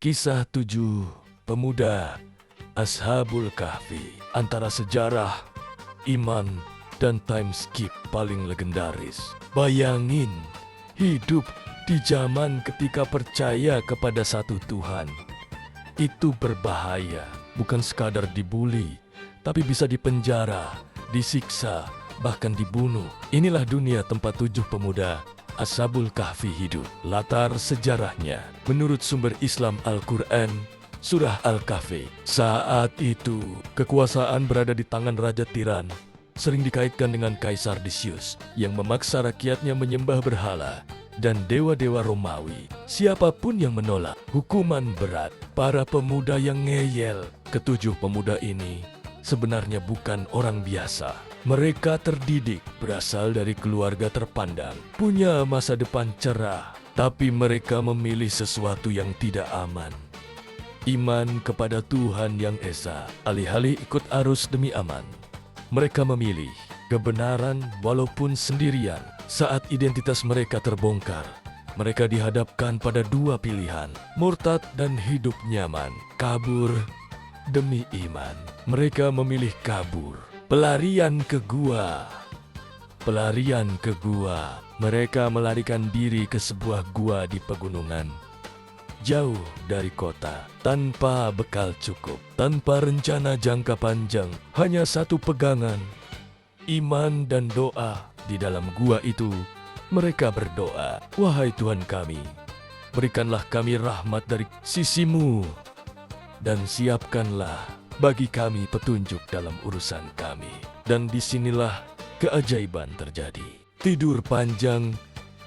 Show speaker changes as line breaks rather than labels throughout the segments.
Kisah 7 Pemuda Ashabul Kahfi, antara sejarah, iman, dan time skip paling legendaris. Bayangin, hidup di zaman ketika percaya kepada satu Tuhan. Itu berbahaya, bukan sekadar dibully, tapi bisa dipenjara, disiksa, bahkan dibunuh. Inilah dunia tempat 7 pemuda Ashabul Kahfi hidup. Latar sejarahnya, menurut sumber Islam Al-Quran, Surah Al-Kahfi. Saat itu, kekuasaan berada di tangan Raja Tiran, sering dikaitkan dengan Kaisar Decius, yang memaksa rakyatnya menyembah berhala dan dewa-dewa Romawi. Siapapun yang menolak, hukuman berat. Para pemuda yang ngeyel, ketujuh pemuda ini sebenarnya bukan orang biasa. Mereka terdidik, berasal dari keluarga terpandang, punya masa depan cerah, tapi mereka memilih sesuatu yang tidak aman. Iman kepada Tuhan Yang Esa, alih-alih ikut arus demi aman. Mereka memilih kebenaran walaupun sendirian. Saat identitas mereka terbongkar, mereka dihadapkan pada dua pilihan, murtad dan hidup nyaman, kabur demi iman. Mereka memilih kabur. Pelarian ke gua. Pelarian ke gua. Mereka melarikan diri ke sebuah gua di pegunungan, jauh dari kota, tanpa bekal cukup, tanpa rencana jangka panjang, hanya satu pegangan, iman dan doa. Di dalam gua itu, mereka berdoa, "Wahai Tuhan kami, berikanlah kami rahmat dari sisimu, dan siapkanlah bagi kami petunjuk dalam urusan kami." Dan disinilah keajaiban terjadi. Tidur panjang,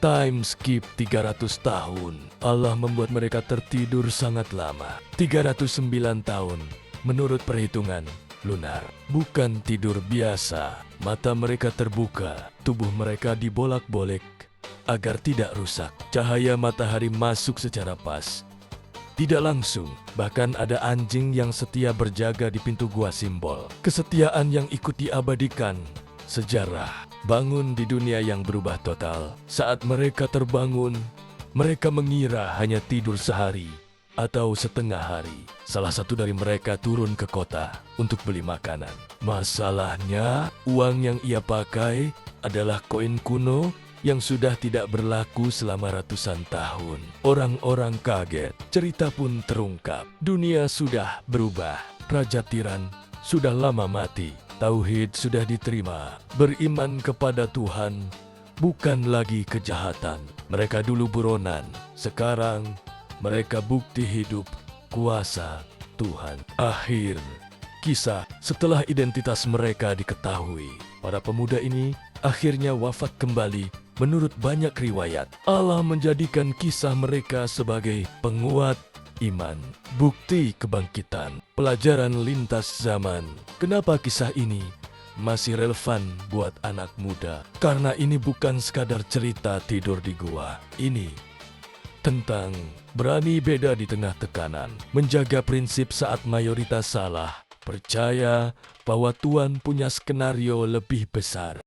time skip 300 tahun. Allah membuat mereka tertidur sangat lama. 309 tahun menurut perhitungan lunar. Bukan tidur biasa. Mata mereka terbuka, tubuh mereka dibolak-balik agar tidak rusak. Cahaya matahari masuk secara pas, tidak langsung. Bahkan ada anjing yang setia berjaga di pintu gua, simbol kesetiaan yang ikut diabadikan. Sejarah bangun di dunia yang berubah total. Saat mereka terbangun, mereka mengira hanya tidur sehari atau setengah hari. Salah satu dari mereka turun ke kota untuk beli makanan. Masalahnya, uang yang ia pakai adalah koin kuno yang sudah tidak berlaku selama ratusan tahun. Orang-orang kaget, cerita pun terungkap. Dunia sudah berubah. Raja Tiran sudah lama mati. Tauhid sudah diterima. Beriman kepada Tuhan bukan lagi kejahatan. Mereka dulu buronan, sekarang mereka bukti hidup kuasa Tuhan. Akhir kisah, setelah identitas mereka diketahui, para pemuda ini akhirnya wafat kembali. Menurut banyak riwayat, Allah menjadikan kisah mereka sebagai penguat iman, bukti kebangkitan, pelajaran lintas zaman. Kenapa kisah ini masih relevan buat anak muda? Karena ini bukan sekadar cerita tidur di gua. Ini tentang berani beda di tengah tekanan, menjaga prinsip saat mayoritas salah, percaya bahwa Tuhan punya skenario lebih besar.